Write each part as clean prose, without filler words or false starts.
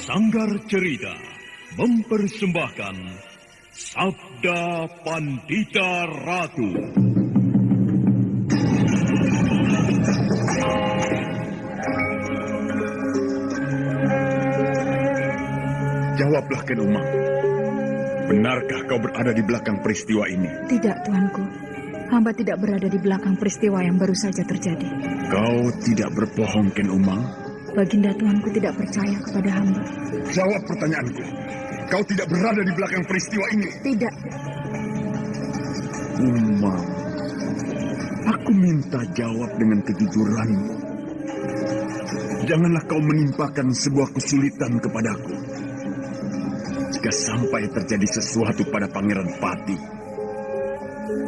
Sanggar Cerita mempersembahkan Sabda Pandita Ratu. Jawablah, Ken Umang. Benarkah kau berada di belakang peristiwa ini? Tidak, Tuanku. Hamba tidak berada di belakang peristiwa yang baru saja terjadi. Kau tidak berbohong, Ken Umang? Baginda Tuanku tidak percaya kepada hamba. Jawab pertanyaanku. Kau tidak berada di belakang peristiwa ini? Tidak. Umang, aku minta jawab dengan kejujuranmu. Janganlah kau menimpakan sebuah kesulitan kepadaku. Jika sampai terjadi sesuatu pada Pangeran Pati,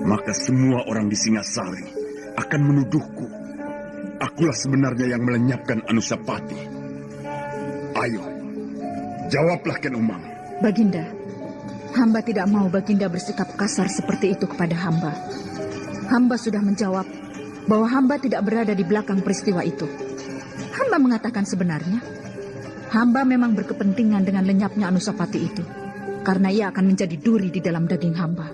maka semua orang di Singasari akan menuduhku. Akulah sebenarnya yang melenyapkan Anusapati. Ayo, jawablah, Ken Umang. Baginda, hamba tidak mau Baginda bersikap kasar seperti itu kepada hamba. Hamba sudah menjawab bahwa hamba tidak berada di belakang peristiwa itu. Hamba mengatakan sebenarnya, hamba memang berkepentingan dengan lenyapnya Anusapati itu, karena ia akan menjadi duri di dalam daging hamba.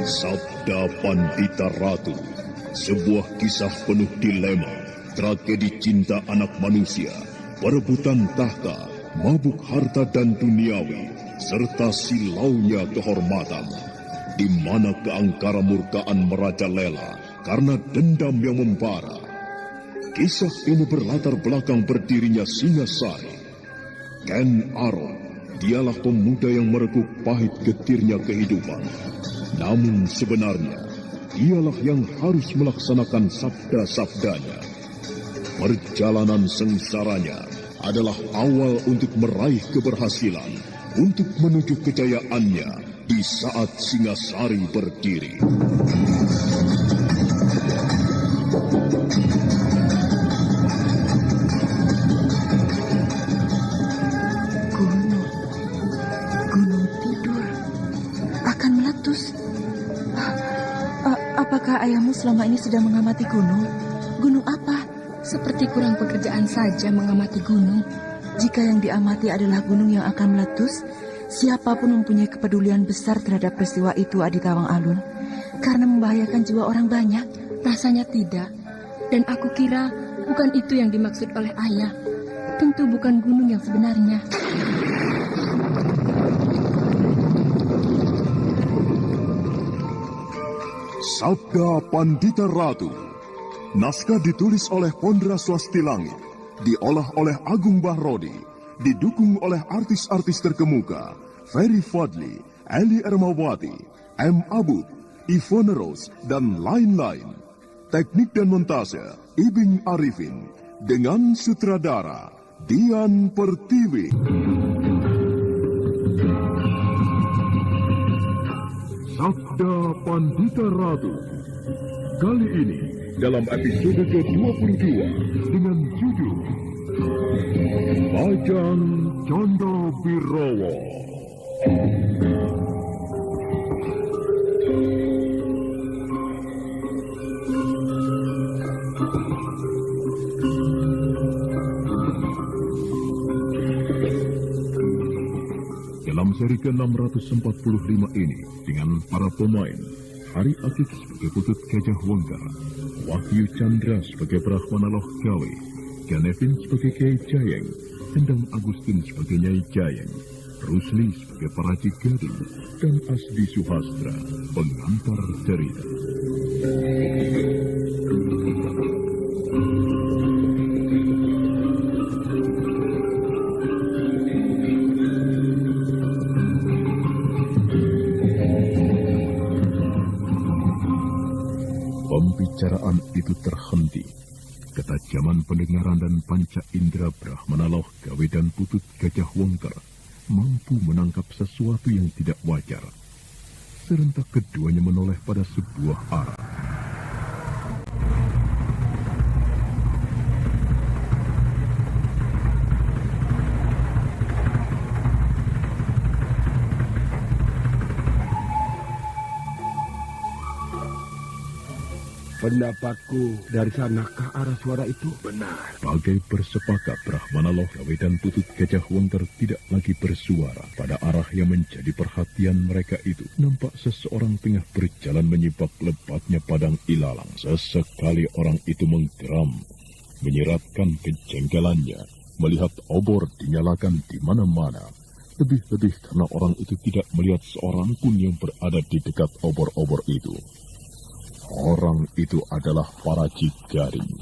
Sabda Pandita Ratu, sebuah kisah penuh dilema, tragedi cinta anak manusia, perebutan tahta, mabuk harta dan duniawi, serta silaunya kehormatan, di mana keangkara murkaan merajalela karena dendam yang membara. Kisah ini berlatar belakang berdirinya Singasari. Ken Arok, dialah pemuda yang merekuk pahit getirnya kehidupan. Namun sebenarnya, dialah yang harus melaksanakan sabda-sabdanya. Perjalanan sengsaranya adalah awal untuk meraih keberhasilan, untuk menuju kejayaannya di saat Singasari berdiri. Gunung tidur akan meletus. Apakah ayahmu selama ini sudah mengamati gunung? Gunung apa? Seperti kurang pekerjaan saja mengamati gunung. Jika yang diamati adalah gunung yang akan meletus, siapapun mempunyai kepedulian besar terhadap peristiwa itu, Adi Tawang Alun, karena membahayakan jiwa orang banyak. Rasanya tidak. Dan aku kira bukan itu yang dimaksud oleh ayah. Tentu bukan gunung yang sebenarnya. Sabda Pandita Ratu. Naskah ditulis oleh Pondra Swastilangit, diolah oleh Agung Bahrodi, didukung oleh artis-artis terkemuka Ferry Fadli, Eli Ermawati, M. Abud, Ivone Rose, dan lain-lain. Teknik dan montase Ibing Arifin, dengan sutradara Dian Pertiwi. Sabda Pandita Ratu. Kali ini dalam episode ke-22 dengan judul Bajang Candha Birawa. Dalam seri ke-645 ini, dengan para pemain, Hari Akik sebagai Putut Gajah Wengker, Wahyu Chandra sebagai Brahmana Loh Gawe, Ganevin sebagai Kiai Jayeng, Endang Agustin sebagai Nyai Jayeng, Rusli sebagai Paraji Gading, dan Asdi Suhastra, pengantar cerita. Pembicaraan itu terhenti. Ketajaman pendengaran dan panca indera Brahmana Loh Gawe dan Putut Gajah Wengker mampu menangkap sesuatu yang tidak wajar. Serentak keduanya menoleh pada sebuah arah. Pendapatku, dari sanakah arah suara itu? Benar. Bagai bersepakat, Brahmana Logawe dan Putut Gajah Wengker tidak lagi bersuara. Pada arah yang menjadi perhatian mereka itu, nampak seseorang tengah berjalan menyibak lebatnya padang ilalang. Sesekali orang itu menggeram, menyiratkan kejengkelannya, melihat obor dinyalakan di mana-mana. Lebih-lebih karena orang itu tidak melihat seorang pun yang berada di dekat obor-obor itu. Orang itu adalah para Cigading.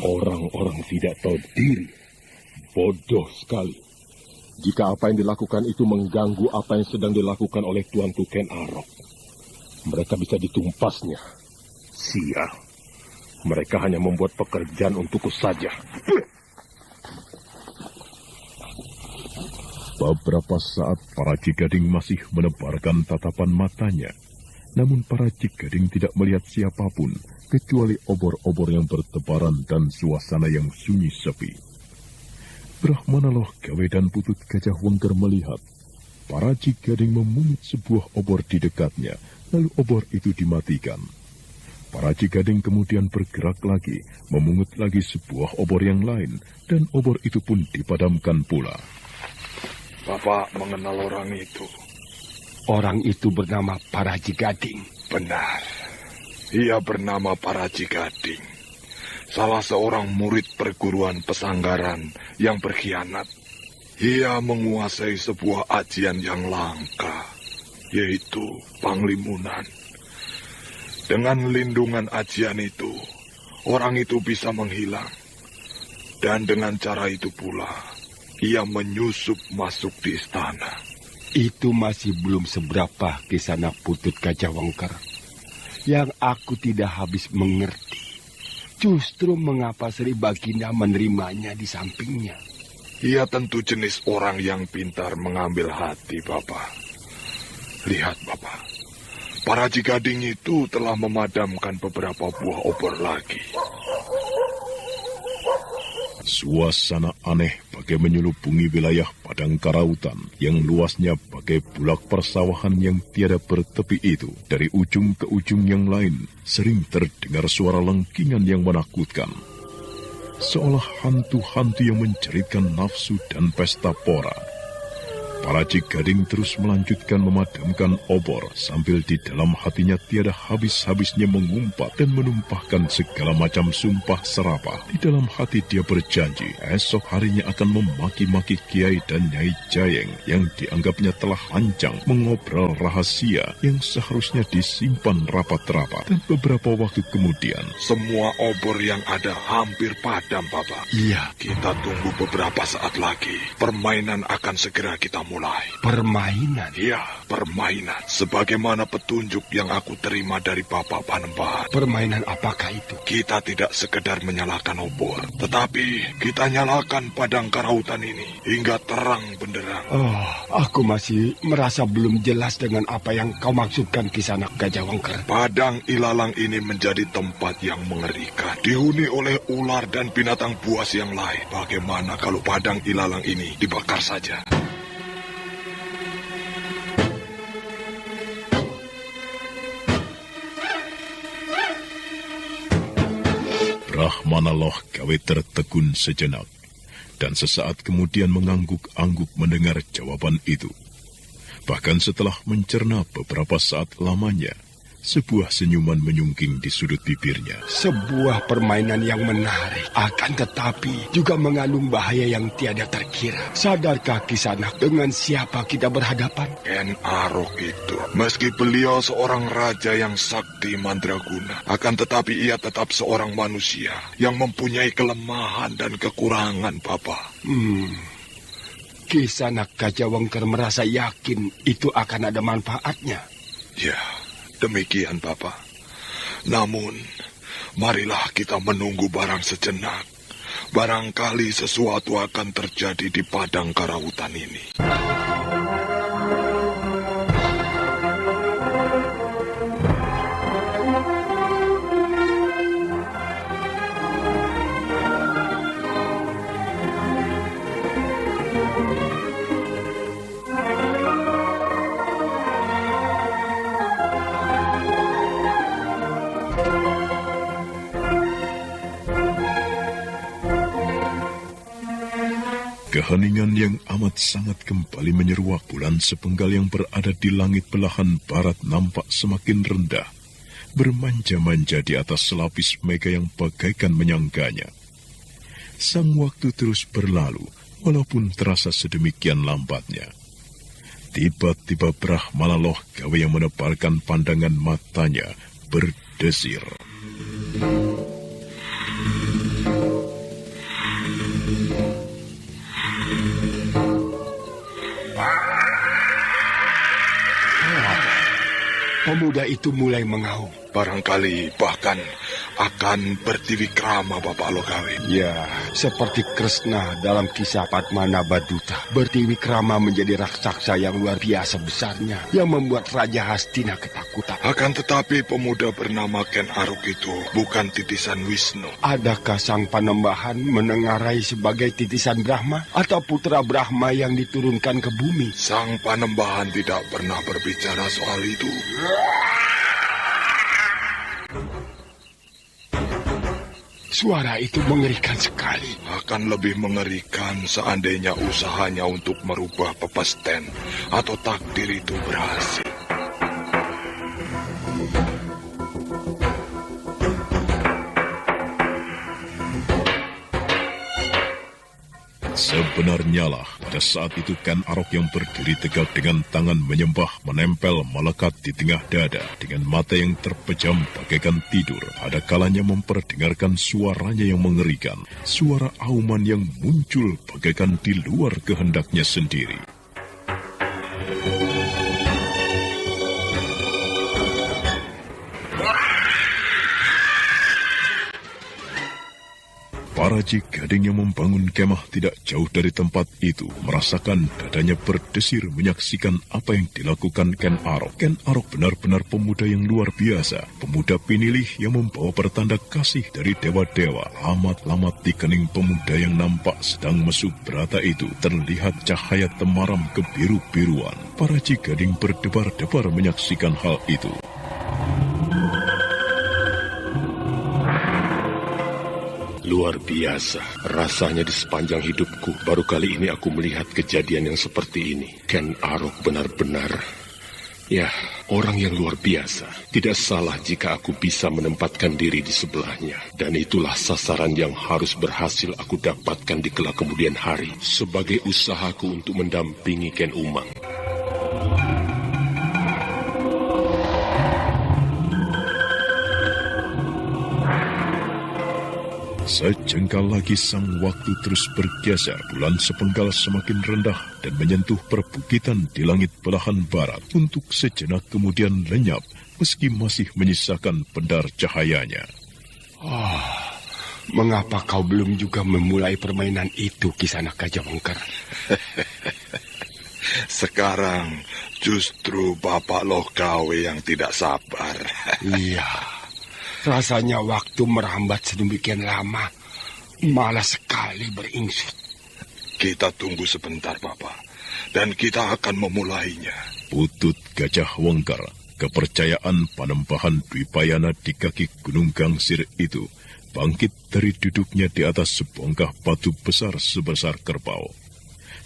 Orang-orang tidak tahu diri. Bodoh sekali. Jika apa yang dilakukan itu mengganggu apa yang sedang dilakukan oleh Tuanku Ken Arok, mereka bisa ditumpasnya. Sial. Mereka hanya membuat pekerjaan untukku saja. Beberapa saat para Cigading masih menebarkan tatapan matanya. Namun para Cigading tidak melihat siapapun kecuali obor-obor yang bertebaran dan suasana yang sunyi sepi. Brahmana Logawe dan Putut Gajah Wengker melihat para Cigading memungut sebuah obor di dekatnya, lalu obor itu dimatikan. Para Cigading kemudian bergerak lagi, memungut lagi sebuah obor yang lain, dan obor itu pun dipadamkan pula. Bapak mengenal orang itu. Orang itu bernama Paraji Gading. Benar. Ia bernama Paraji Gading. Salah seorang murid perguruan pesanggaran yang berkhianat. Ia menguasai sebuah ajian yang langka, yaitu Panglimunan. Dengan lindungan ajian itu, orang itu bisa menghilang. Dan dengan cara itu pula, ia menyusup masuk di istana. Itu masih belum seberapa Kisanak Putut Gajah Wengker. Yang aku tidak habis mengerti, justru mengapa Sri Baginda menerimanya di sampingnya. Ia tentu jenis orang yang pintar mengambil hati, Bapak. Lihat, Bapak. Para Cigading itu telah memadamkan beberapa buah obor lagi. Suasana aneh bagai menyelubungi wilayah padang karautan yang luasnya bagai bulak persawahan yang tiada bertepi itu. Dari ujung ke ujung yang lain sering terdengar suara lengkingan yang menakutkan. Seolah hantu-hantu yang menjeritkan nafsu dan pesta pora. Para Cigading terus melanjutkan memadamkan obor sambil di dalam hatinya tiada habis-habisnya mengumpat dan menumpahkan segala macam sumpah serapah. Di dalam hati dia berjanji esok harinya akan memaki-maki Kiai dan Nyai Jayeng yang dianggapnya telah lancang mengobrol rahasia yang seharusnya disimpan rapat-rapat. Dan beberapa waktu kemudian, semua obor yang ada hampir padam, Bapak. Iya. Kita tunggu beberapa saat lagi. Permainan akan segera kita mulai. Permainan? Iya, permainan. Sebagaimana petunjuk yang aku terima dari Bapak Panembahan. Permainan apakah itu? Kita tidak sekedar menyalakan obor, tetapi kita nyalakan padang karautan ini hingga terang benderang. Oh, aku masih merasa belum jelas dengan apa yang kau maksudkan, Kisanak Gajah Wengker. Padang ilalang ini menjadi tempat yang mengerikan, dihuni oleh ular dan binatang buas yang lain. Bagaimana kalau padang ilalang ini dibakar saja? Brahmana Logawe tertegun sejenak, dan sesaat kemudian mengangguk-angguk mendengar jawaban itu. Bahkan setelah mencerna beberapa saat lamanya, sebuah senyuman menyungking di sudut bibirnya. Sebuah permainan yang menarik, akan tetapi juga mengandung bahaya yang tiada terkira. Sadarkah Kisanak dengan siapa kita berhadapan? Ken Arok itu, meski beliau seorang raja yang sakti mandraguna, akan tetapi ia tetap seorang manusia yang mempunyai kelemahan dan kekurangan, Bapak. Kisanak Gajah Wengker merasa yakin itu akan ada manfaatnya. Ya, demikian, Bapak. Namun, marilah kita menunggu barang sejenak. Barangkali sesuatu akan terjadi di padang karautan ini. Keheningan yang amat sangat kembali menyeruak. Bulan sepenggal yang berada di langit belahan barat nampak semakin rendah, bermanja-manja di atas selapis mega yang bagaikan menyangganya. Sang waktu terus berlalu, walaupun terasa sedemikian lambatnya. Tiba-tiba Brahmana Lohgawe yang menebarkan pandangan matanya berdesir. Pemuda itu mulai mengaum. Barangkali bahkan akan bertiwikrama, Bapak Lohgawe. Ya, seperti Kresna dalam kisah Padmanabhaduta. Bertiwikrama menjadi raksasa yang luar biasa besarnya, yang membuat Raja Hastina ketakutan. Akan tetapi pemuda bernama Ken Arok itu bukan titisan Wisnu. Adakah sang Panembahan menengarai sebagai titisan Brahma atau putra Brahma yang diturunkan ke bumi? Sang Panembahan tidak pernah berbicara soal itu. Suara itu mengerikan sekali. Akan lebih mengerikan seandainya usahanya untuk merubah pepesten atau takdir itu berhasil. Sebenarnya lah, pada saat itu Ken Arok yang berdiri tegak dengan tangan menyembah menempel melekat di tengah dada, dengan mata yang terpejam bagaikan tidur, ada kalanya memperdengarkan suaranya yang mengerikan, suara auman yang muncul bagaikan di luar kehendaknya sendiri. Para Jigading yang membangun kemah tidak jauh dari tempat itu merasakan dadanya berdesir menyaksikan apa yang dilakukan Ken Arok. Ken Arok benar-benar pemuda yang luar biasa, pemuda pinilih yang membawa pertanda kasih dari dewa-dewa. Lamat-lamat di kening pemuda yang nampak sedang mesuk berata itu terlihat cahaya temaram kebiru-biruan. Para Jigading berdebar-debar menyaksikan hal itu. Luar biasa, rasanya di sepanjang hidupku baru kali ini aku melihat kejadian yang seperti ini. Ken Arok benar-benar, ya, orang yang luar biasa. Tidak salah jika aku bisa menempatkan diri di sebelahnya. Dan itulah sasaran yang harus berhasil aku dapatkan di kelak kemudian hari sebagai usahaku untuk mendampingi Ken Umang. Sejengkal lagi sang waktu terus bergeser, bulan sepenggal semakin rendah dan menyentuh perbukitan di langit belahan barat untuk sejenak kemudian lenyap meski masih menyisakan pendar cahayanya. Mengapa kau belum juga memulai permainan itu, Kisanak Gajah Wengker? Sekarang justru Bapak Lohgawe yang tidak sabar. Iya. Rasanya waktu merambat sedemikian lama, malas sekali beringsut. Kita tunggu sebentar, Bapak, dan kita akan memulainya. Putut Gajah Wengker, kepercayaan Panembahan Dwipayana di kaki Gunung Gangsir itu, bangkit dari duduknya di atas sebongkah batu besar sebesar kerbau.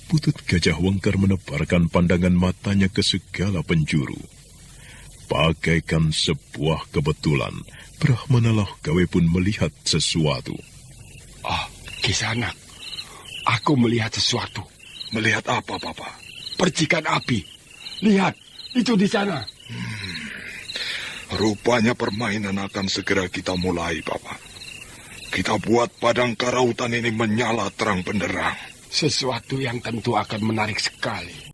Putut Gajah Wengker menebarkan pandangan matanya ke segala penjuru. Bagaikan sebuah kebetulan, Brahmana Lohgawe pun melihat sesuatu. Kisanak, aku melihat sesuatu. Melihat apa, Bapak? Percikan api. Lihat, itu di sana. Rupanya permainan akan segera kita mulai, Bapak. Kita buat padang karautan ini menyala terang benderang. Sesuatu yang tentu akan menarik sekali.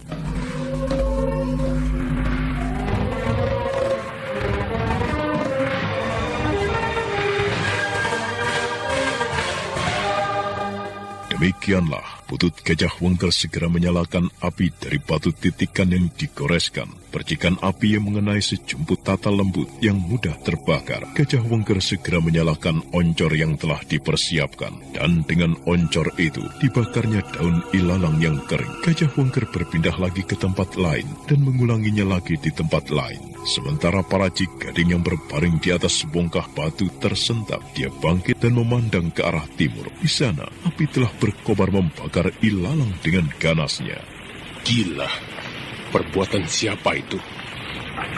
Demikianlah, Putut Gajah Wengker segera menyalakan api dari batu titikan yang digoreskan. percikan api yang mengenai sejumput tata lembut yang mudah terbakar, Gajah Wengker segera menyalakan oncor yang telah dipersiapkan. Dan dengan oncor itu, dibakarnya daun ilalang yang kering. Gajah Wengker berpindah lagi ke tempat lain dan mengulanginya lagi di tempat lain. Sementara Paracik Gading yang berbaring di atas sebongkah batu tersentak, dia bangkit dan memandang ke arah timur. Di sana, api telah berkobar membakar ilalang dengan ganasnya. Gila, perbuatan siapa itu?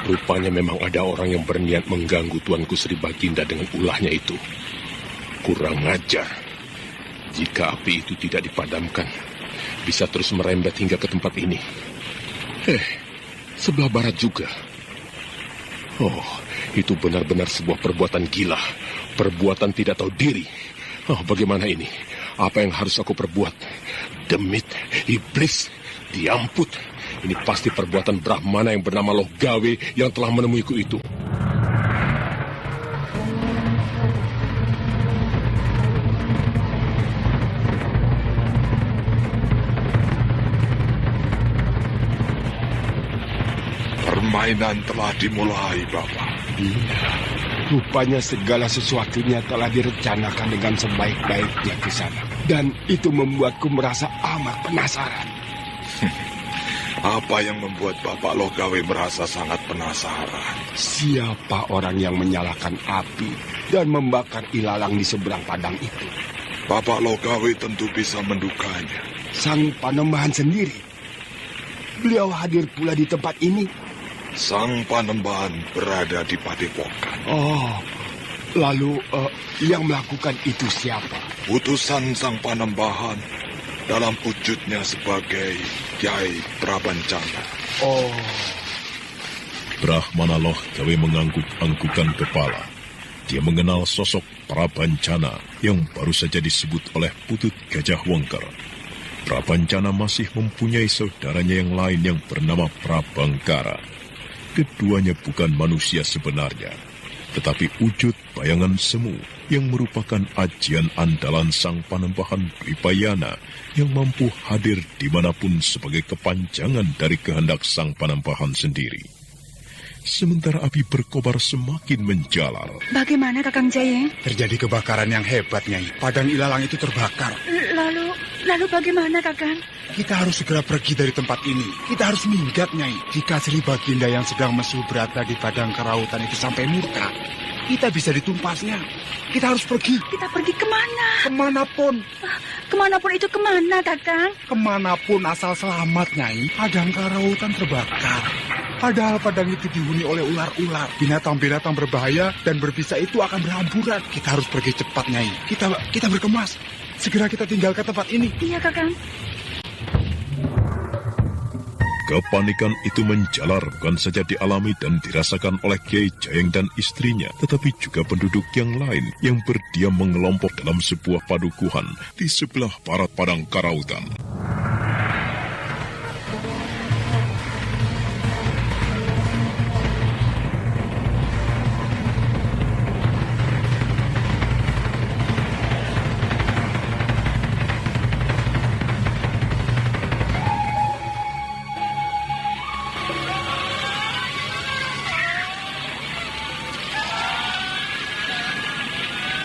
Rupanya memang ada orang yang berniat mengganggu Tuanku Sri Baginda dengan ulahnya itu. Kurang ajar. Jika api itu tidak dipadamkan, bisa terus merembet hingga ke tempat ini. Sebelah barat juga. Oh, itu benar-benar sebuah perbuatan gila. Perbuatan tidak tahu diri. Oh, bagaimana ini? Apa yang harus aku perbuat? Demit, iblis, diamput. Ini pasti perbuatan Brahmana yang bernama Loh Gawe yang telah menemuiku itu. Permainan telah dimulai, Bapak. Iya, rupanya segala sesuatunya telah direncanakan dengan sebaik-baiknya di sana. Dan itu membuatku merasa amat penasaran. Apa yang membuat Bapak Logawe merasa sangat penasaran? Siapa orang yang menyalakan api dan membakar ilalang di seberang padang itu? Bapak Logawe tentu bisa mendukanya. Sang Panembahan sendiri. Beliau hadir pula di tempat ini. Sang Panembahan berada di Padepokan. Oh, lalu yang melakukan itu siapa? Utusan Sang Panembahan dalam wujudnya sebagai Kyai Prabancana. Oh. Brahmana Loh Gawe mengangguk-anggukan kepala. Dia mengenal sosok Prabancana yang baru saja disebut oleh Putut Gajah Wengker. Prabancana masih mempunyai saudaranya yang lain yang bernama Prabangkara. Keduanya bukan manusia sebenarnya, tetapi wujud bayangan semu yang merupakan ajian andalan Sang Panembahan Dwipayana yang mampu hadir dimanapun sebagai kepanjangan dari kehendak Sang Panembahan sendiri. Sementara api berkobar semakin menjalar. Bagaimana Kakang Jayeng? Terjadi kebakaran yang hebat, Nyai. Padang ilalang itu terbakar. Lalu bagaimana Kakang? Kita harus segera pergi dari tempat ini. Kita harus minggat, Nyai. Jika Sri Baginda yang sedang mesu berada di padang kerautan itu sampai murka, kita bisa ditumpasnya. Kita harus pergi. Kita pergi kemana? Kemanapun. Kemanapun itu kemana Kakang? Kemanapun asal selamat, Nyai. Padang kerautan terbakar. Padahal padang itu dihuni oleh ular-ular. Binatang-binatang berbahaya dan berbisa itu akan berhamburan. Kita harus pergi cepat, Nyai. Kita berkemas. Segera kita tinggalkan tempat ini. Iya, Kakang. Kepanikan itu menjalar bukan saja dialami dan dirasakan oleh Kiai Jayeng dan istrinya, tetapi juga penduduk yang lain yang berdiam mengelompok dalam sebuah padukuhan di sebelah barat padang karautan.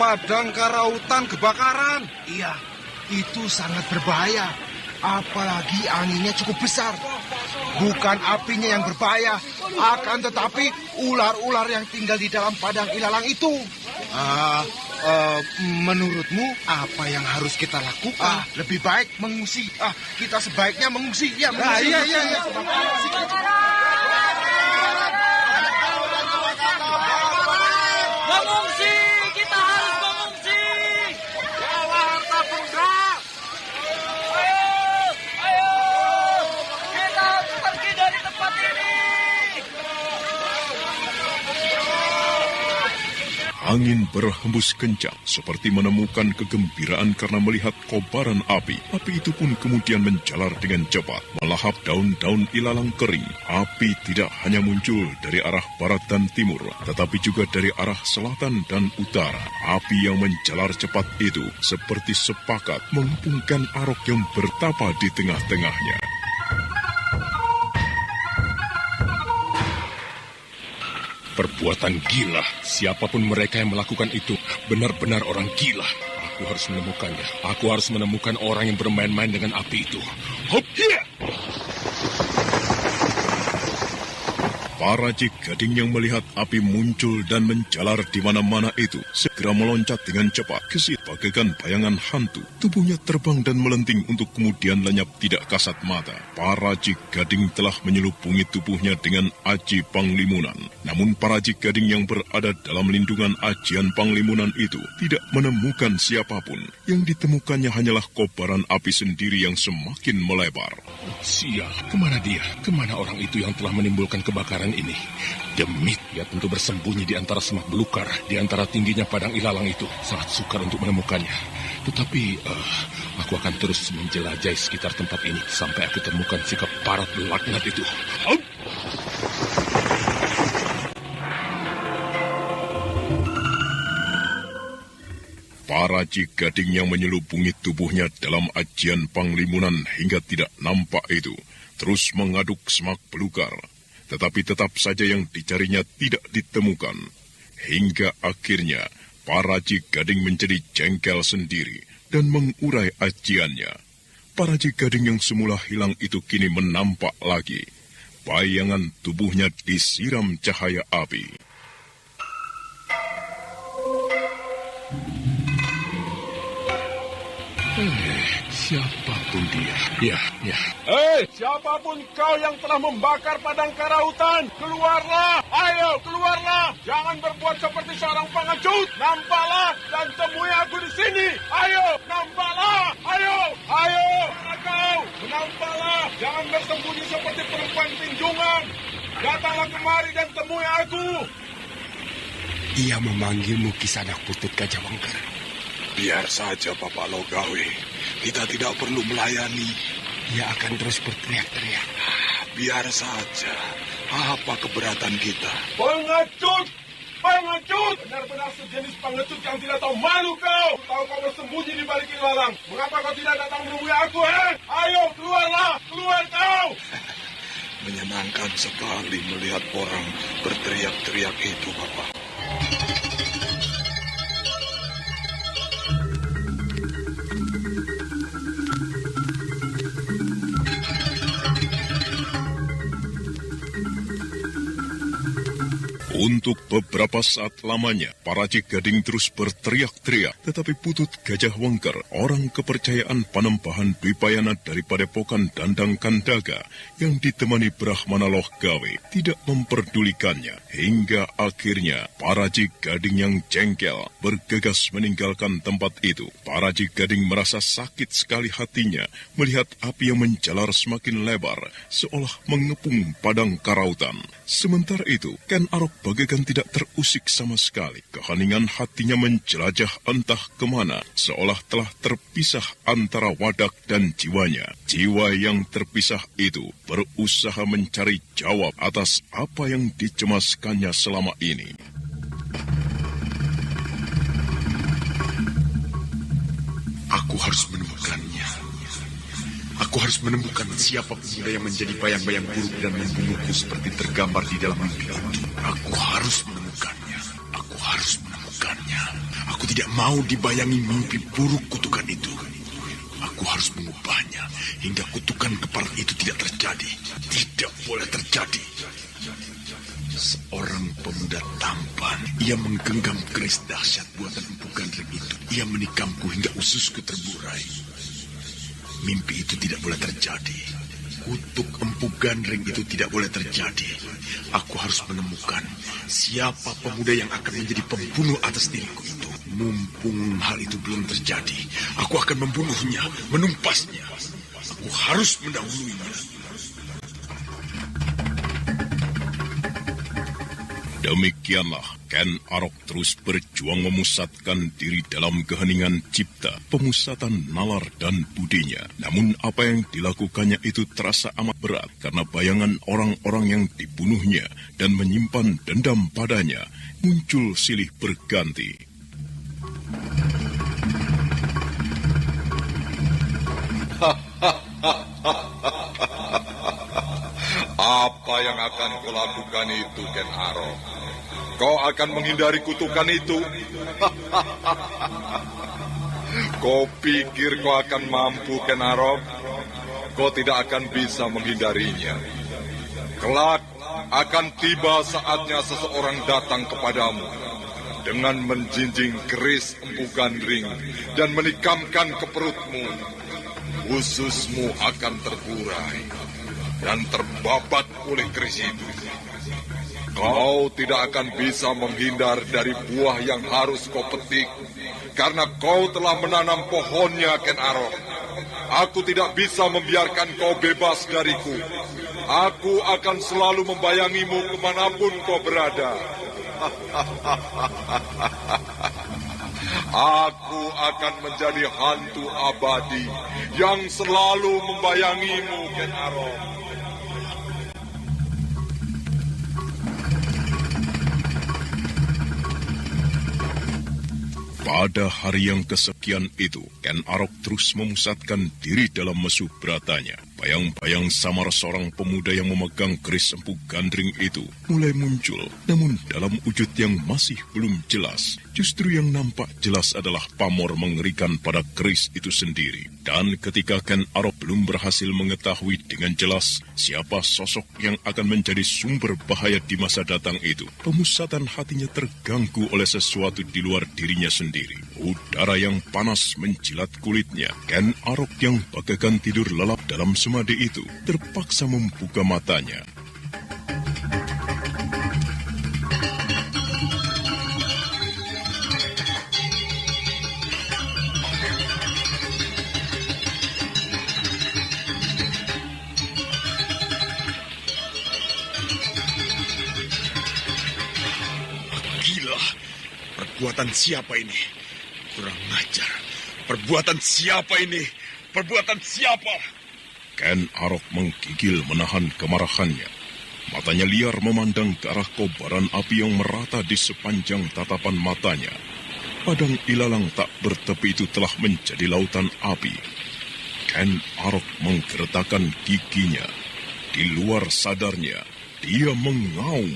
Padang karautan kebakaran. Iya, itu sangat berbahaya. Apalagi anginnya cukup besar. Bukan apinya yang berbahaya, akan tetapi ular-ular yang tinggal di dalam padang ilalang itu. Menurutmu apa yang harus kita lakukan? Lebih baik mengungsi. Kita sebaiknya mengungsi. Ya, mengungsi. Iya. Mengungsi! Kita harus mengungsi! Bawa harta benda! Ayo! Kita harus pergi dari tempat ini! Angin berhembus kencang seperti menemukan kegembiraan karena melihat kobaran api. Api itu pun kemudian menjalar dengan cepat, melahap daun-daun ilalang kering. Api tidak hanya muncul dari arah barat dan timur, tetapi juga dari arah selatan dan utara. Api yang menjalar cepat itu seperti sepakat mengepungkan Arok yang bertapa di tengah-tengahnya. perbuatan gila. Siapapun mereka yang melakukan itu benar-benar orang gila. Aku harus menemukannya. Aku harus menemukan orang yang bermain-main dengan api itu. Hop, yeah! Para Gading yang melihat api muncul dan menjalar di mana-mana itu segera meloncat dengan cepat ke situ bagaikan bayangan hantu. Tubuhnya terbang dan melenting untuk kemudian lenyap tidak kasat mata. Para Gading telah menyelubungi tubuhnya dengan aji Panglimunan. Namun para Gading yang berada dalam lindungan ajian Panglimunan itu tidak menemukan siapapun. Yang ditemukannya hanyalah kobaran api sendiri yang semakin melebar. Sial, kemana dia? Kemana orang itu yang telah menimbulkan kebakaran ini? Demit, dia tentu bersembunyi di antara semak belukar, di antara tingginya padang ilalang itu. Sangat sukar untuk menemukannya. Tetapi, aku akan terus menjelajahi sekitar tempat ini sampai aku temukan sikap parat laknat itu. Para Gading yang menyelubungi tubuhnya dalam ajian Panglimunan hingga tidak nampak itu terus mengaduk semak belukar. Tetapi tetap saja yang dicarinya tidak ditemukan. Hingga akhirnya, para Gading menjadi jengkel sendiri dan mengurai ajiannya. Para Gading yang semula hilang itu kini menampak lagi. Bayangan tubuhnya disiram cahaya api. Siapapun dia. Ya. Hei, siapapun kau yang telah membakar padang karautan, keluarlah! Ayo, keluarlah! Jangan berbuat seperti seorang pengecut! Nampaklah dan temui aku di sini! Ayo, nampaklah! Ayo! Mana kau? Nampaklah! Jangan bersembunyi seperti perempuan tinjungan! Datanglah kemari dan temui aku! Ia memanggilmu Kisanak Putut Gajah Wangker. Biar saja Bapak Logawi. Kita tidak perlu melayani. Ia akan terus berteriak-teriak. Biar saja. Apa keberatan kita? Pengecut! Pengecut! Benar-benar sejenis pengecut yang tidak tahu malu kau! Tahu kau bersembunyi di balik ilalang. Mengapa kau tidak datang menemui aku, Ayo, keluarlah! Keluar kau! Menyenangkan sekali melihat orang berteriak-teriak itu, Bapak. Untuk beberapa saat lamanya, para Gading terus berteriak-teriak. Tetapi Putut Gajah Wangker, orang kepercayaan Panembahan Dwipayana dari Padepokan Dandang Kandaga, yang ditemani Brahmana Loh Gawe, tidak memperdulikannya. Hingga akhirnya, para Gading yang jengkel bergegas meninggalkan tempat itu. Para Gading merasa sakit sekali hatinya melihat api yang menjalar semakin lebar, seolah mengepung padang karautan. Sementara itu, Ken Arok bagaikan tidak terusik sama sekali. Keheningan hatinya menjelajah entah kemana, seolah telah terpisah antara wadak dan jiwanya. Jiwa yang terpisah itu berusaha mencari jawab atas apa yang dicemaskannya selama ini. Aku harus menemukannya. Aku harus menemukan siapa pemuda yang menjadi bayang-bayang buruk dan membunuhku seperti tergambar di dalam mimpi itu. Aku harus menemukannya. Aku harus menemukannya. Aku tidak mau dibayangi mimpi buruk kutukan itu. Aku harus mengubahnya hingga kutukan keparat itu tidak terjadi. Tidak boleh terjadi. Seorang pemuda tampan. Ia menggenggam keris dahsyat buatan Empu Gandring itu. Ia menikamku hingga ususku terburai. Mimpi itu tidak boleh terjadi. Kutuk Empu Gandring itu tidak boleh terjadi. Aku harus menemukan siapa pemuda yang akan menjadi pembunuh atas diriku itu. Mumpung hal itu belum terjadi, aku akan membunuhnya, menumpasnya. Aku harus mendahuluinya. Demikianlah Ken Arok terus berjuang memusatkan diri dalam keheningan cipta, pemusatan nalar dan budinya. Namun apa yang dilakukannya itu terasa amat berat karena bayangan orang-orang yang dibunuhnya dan menyimpan dendam padanya muncul silih berganti. Apa yang akan kulakukan itu, Ken Arok? kau akan menghindari kutukan itu? Kau pikir kau akan mampu, Ken Arok? Kau tidak akan bisa menghindarinya. Kelak akan tiba saatnya seseorang datang kepadamu dengan menjinjing keris Empu Gandring dan menikamkan ke perutmu. Ususmu akan terburai dan terbabat oleh keris itu. Kau tidak akan bisa menghindar dari buah yang harus kau petik, karena kau telah menanam pohonnya, Ken Arok. Aku tidak bisa membiarkan kau bebas dariku. Aku akan selalu membayangimu kemanapun kau berada. Aku akan menjadi hantu abadi yang selalu membayangimu, Ken Arok. Pada hari yang kesekian itu, Ken Arok terus memusatkan diri dalam mesu beratanya. Bayang-bayang samar seorang pemuda yang memegang keris Empu Gandring itu mulai muncul, namun dalam wujud yang masih belum jelas. Justru yang nampak jelas adalah pamor mengerikan pada keris itu sendiri. Dan ketika Ken Arok belum berhasil mengetahui dengan jelas siapa sosok yang akan menjadi sumber bahaya di masa datang itu, pemusatan hatinya terganggu oleh sesuatu di luar dirinya sendiri. Udara yang panas menjilat kulitnya. Ken Arok yang bagaikan tidur lelap dalam semadi itu terpaksa membuka matanya. Perbuatan siapa ini? Kurang ajar. Perbuatan siapa ini? Perbuatan siapa? Ken Arok menggigil menahan kemarahannya. Matanya liar memandang ke arah kobaran api yang merata di sepanjang tatapan matanya. Padang ilalang tak bertepi itu telah menjadi lautan api. Ken Arok menggeretakkan giginya. Di luar sadarnya, dia mengaum.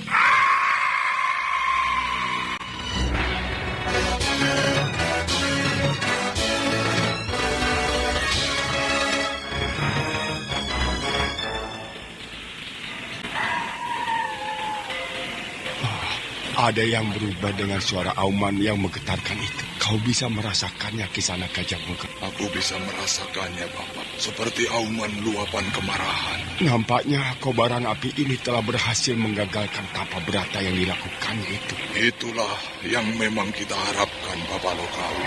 Ada yang berubah dengan suara auman yang menggetarkan itu. Kau bisa merasakannya, Kisana Gajah Wengker? Aku bisa merasakannya, Bapak. Seperti auman luapan kemarahan. Nampaknya kobaran api ini telah berhasil menggagalkan tapa berata yang dilakukannya itu. Itulah yang memang kita harapkan, Bapak Lokawi.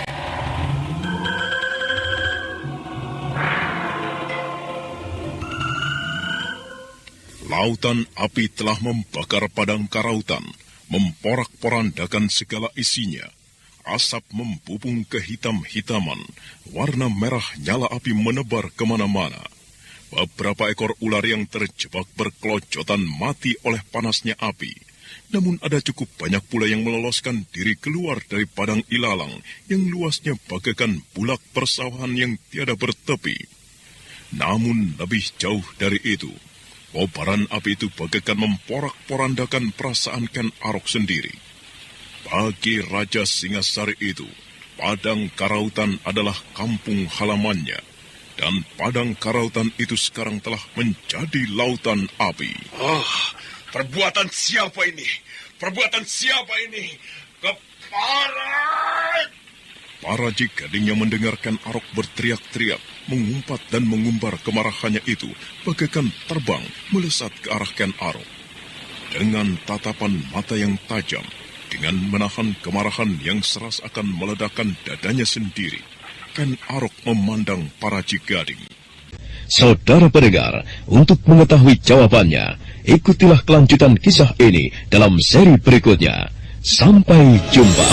Lautan api telah membakar padang karautan, memporak-porandakan segala isinya. Asap membubung kehitam-hitaman, warna merah nyala api menebar kemana-mana. Beberapa ekor ular yang terjebak berkelojotan mati oleh panasnya api. Namun ada cukup banyak pula yang meloloskan diri keluar dari padang ilalang yang luasnya bagaikan bulak persawahan yang tiada bertepi. Namun lebih jauh dari itu, kobaran api itu bagaikan memporak-porandakan perasaan Ken Arok sendiri. Bagi Raja Singasari itu, padang karautan adalah kampung halamannya. Dan padang karautan itu sekarang telah menjadi lautan api. Perbuatan siapa ini? Perbuatan siapa ini? Keparat! Para Jigading yang mendengarkan Arok berteriak-teriak, mengumpat dan mengumbar kemarahannya itu, bagaikan terbang melesat ke arah Ken Arok. Dengan tatapan mata yang tajam, dengan menahan kemarahan yang seras akan meledakkan dadanya sendiri, Ken Arok memandang para Jigading. Saudara pendengar, untuk mengetahui jawabannya, ikutilah kelanjutan kisah ini dalam seri berikutnya. Sampai jumpa.